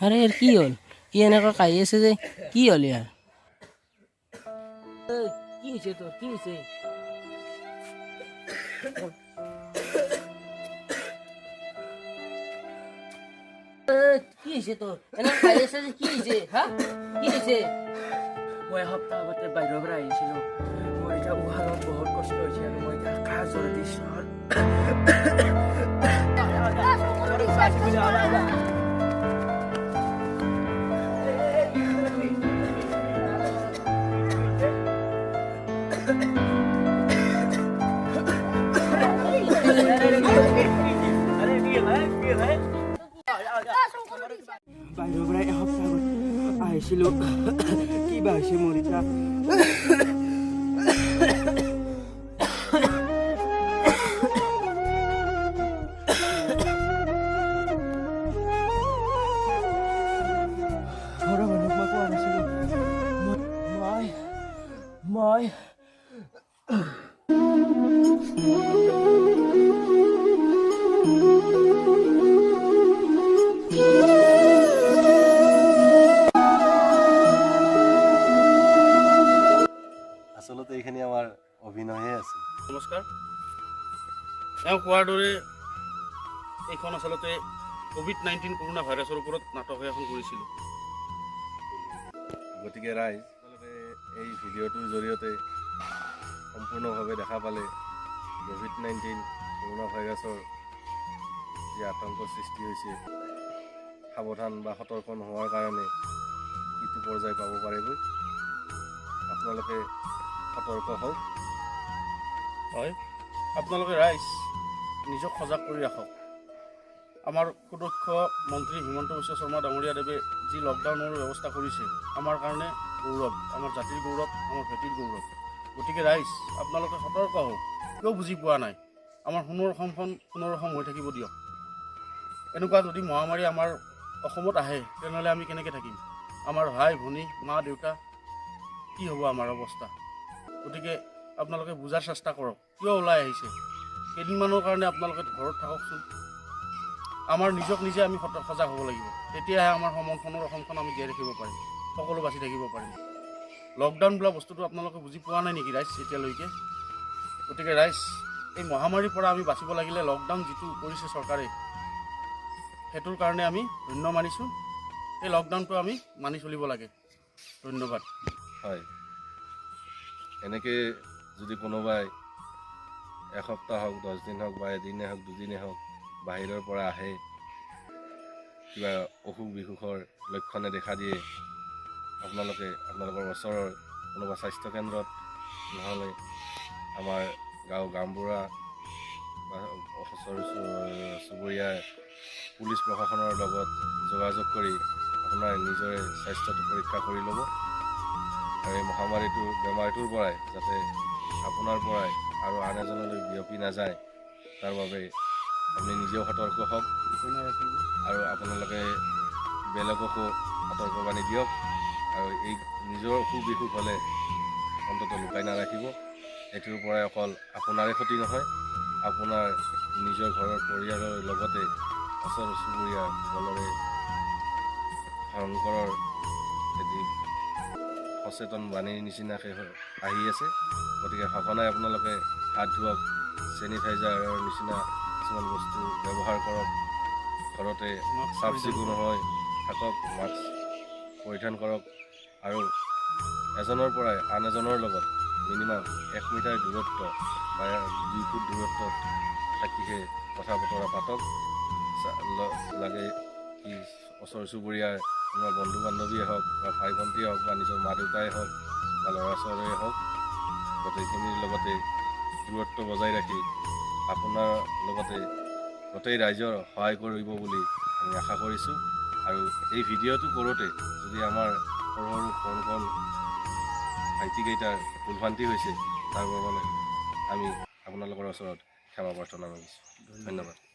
আৰে এৰ কি হল ই এনেকৈ কাহি আছে যে কি হল ইয়াৰ কি হৈছে তোৰ কি হৈছে কি হৈছে তোৰ এনেকৈ কাহি আছে যে কি হৈছে হা কি হৈছে মই এসপ্তাহ আগতে বাহিৰৰ পৰা আহিছিলোঁ মোৰ এতিয়া উশাহত বহুত কষ্ট হৈছে আৰু মই এতিয়া কাহ জ্বৰ দিছোঁ বাহিৰৰ পৰা এসপ্তাহ আগত আহিছিলোঁ কিবা হৈছে মোৰ এতিয়া ঘৰৰ মানুহক মই কোৱা নাছিলোঁ মই আচলতে এইখিনি আমাৰ অভিনয়হে আছিল। নমস্কাৰ তেওঁ কোৱাৰ দৰে এইখন আচলতে COVID-19 কৰোণা ভাইৰাছৰ ওপৰত নাটক এখন কৰিছিলোঁ। গতিকে ৰাইজ আপোনালোকে এই ভিডিঅ'টোৰ জৰিয়তে সম্পূৰ্ণভাৱে দেখা পালে COVID-19 কৰোণা ভাইৰাছৰ যি আতংক সৃষ্টি হৈছে সাৱধান বা সতৰ্ক নোহোৱাৰ কাৰণে ইটো পৰ্যায় পাব পাৰেগৈ। আপোনালোকে সতৰ্ক হওক। হয় আপোনালোকে ৰাইজ নিজক সজাগ কৰি ৰাখক। আমাৰ সুদক্ষ মন্ত্ৰী হিমন্ত বিশ্ব শৰ্মা ডাঙৰীয়াদেৱে যি লকডাউনৰ ব্যৱস্থা কৰিছে আমাৰ কাৰণে গৌৰৱ, আমাৰ জাতিৰ গৌৰৱ, আমাৰ ভেটিৰ গৌৰৱ। গতিকে ৰাইজ আপোনালোকে সতৰ্ক হওক। কিয় বুজি পোৱা নাই আমাৰ সোণৰ অসমখন সোণৰ অসম হৈ থাকিব দিয়ক। এনেকুৱা যদি মহামাৰী আমাৰ অসমত আহে তেনেহ'লে আমি কেনেকৈ থাকিম? আমাৰ ভাই ভনী মা দেউতা কি হ'ব আমাৰ অৱস্থা? গতিকে আপোনালোকে বুজাৰ চেষ্টা কৰক কিয় ওলাই আহিছে। কেইদিনমানৰ কাৰণে আপোনালোকে ঘৰত থাককচোন। আমাৰ নিজক নিজে আমি সজাগ হ'ব লাগিব, তেতিয়াহে আমাৰ সোণৰ অসমখন আমি জীয়াই ৰাখিব পাৰিম, সকলো বাচি থাকিব পাৰিম। লকডাউন বোলা বস্তুটো আপোনালোকে বুজি পোৱা নাই নেকি ৰাইজ এতিয়ালৈকে? গতিকে ৰাইজ এই মহামাৰীৰ পৰা আমি বাচিব লাগিলে লকডাউন যিটো কৰিছে চৰকাৰে সেইটোৰ কাৰণে আমি ধন্য মানিছোঁ। এই লকডাউনটো আমি মানি চলিব লাগে। ধন্যবাদ। হয়, এনেকৈ যদি কোনোবাই এসপ্তাহ হওক 10 দিন হওক বা এদিনে হওক দুদিনে হওক বাহিৰৰ পৰা আহে কিবা অসুখ বিসুখৰ লক্ষণে দেখা দিয়ে আপোনালোকে আপোনালোকৰ ওচৰৰ কোনোবা স্বাস্থ্যকেন্দ্ৰত নহ'লে আমাৰ গাঁওবুঢ়া বা ওচৰ চুবুৰীয়া পুলিচ প্ৰশাসনৰ লগত যোগাযোগ কৰি আপোনাৰ নিজৰে স্বাস্থ্যটো পৰীক্ষা কৰি ল'ব আৰু এই বেমাৰটোৰ পৰাই যাতে আপোনাৰ পৰাই আৰু আন এজনলৈ বিয়পি নাযায় তাৰ বাবে আপুনি নিজেও সতৰ্ক হওক আৰু আপোনালোকে বেলেগকো সতৰ্কবাণী দিয়ক আৰু এই নিজৰ অসুখ বিসুখ হ'লে অন্ততঃ লুকাই নাৰাখিব। এইটোৰ পৰাই অকল আপোনাৰে ক্ষতি নহয়, আপোনাৰ নিজৰ ঘৰৰ পৰিয়ালৰ লগতে ওচৰ চুবুৰীয়া সকলোৰে ভয়ংকৰৰ এটি সচেতন বাণীৰ নিচিনাকৈ আহি আছে। গতিকে সঘনাই আপোনালোকে হাত ধুৱক, চেনিটাইজাৰৰ নিচিনা কিছুমান বস্তু ব্যৱহাৰ কৰক, ঘৰতে চাফ চিকুণ হৈ থাকক, মাস্ক পৰিধান কৰক আৰু এজনৰ পৰাই আন এজনৰ লগত মিনিমাম 1 মিটাৰ দূৰত্ব বা 2 ফুট দূৰত্বত থাকিহে কথা বতৰা পাতক। লাগে কি ওচৰ চুবুৰীয়াৰ কোনোবা বন্ধু বান্ধৱীয়ে হওক বা ভাই ভণ্টীয়ে হওক বা নিজৰ মা দেউতাই হওক বা ল'ৰা ছোৱালীয়ে হওক গোটেইখিনিৰ লগতে দূৰত্ব বজাই ৰাখি আপোনাৰ লগতে গোটেই ৰাইজৰ সহায় কৰিব বুলি আমি আশা কৰিছোঁ। আৰু এই ভিডিঅ'টো কৰোঁতে যদি আমাৰ সৰু সৰু কণ ভাইটিকেইটাৰ ভুলভ্ৰান্তি হৈছে তাৰ বাবে আমি আপোনালোকৰ ওচৰত ক্ষমা প্ৰাৰ্থনা কৰিছোঁ। ধন্যবাদ।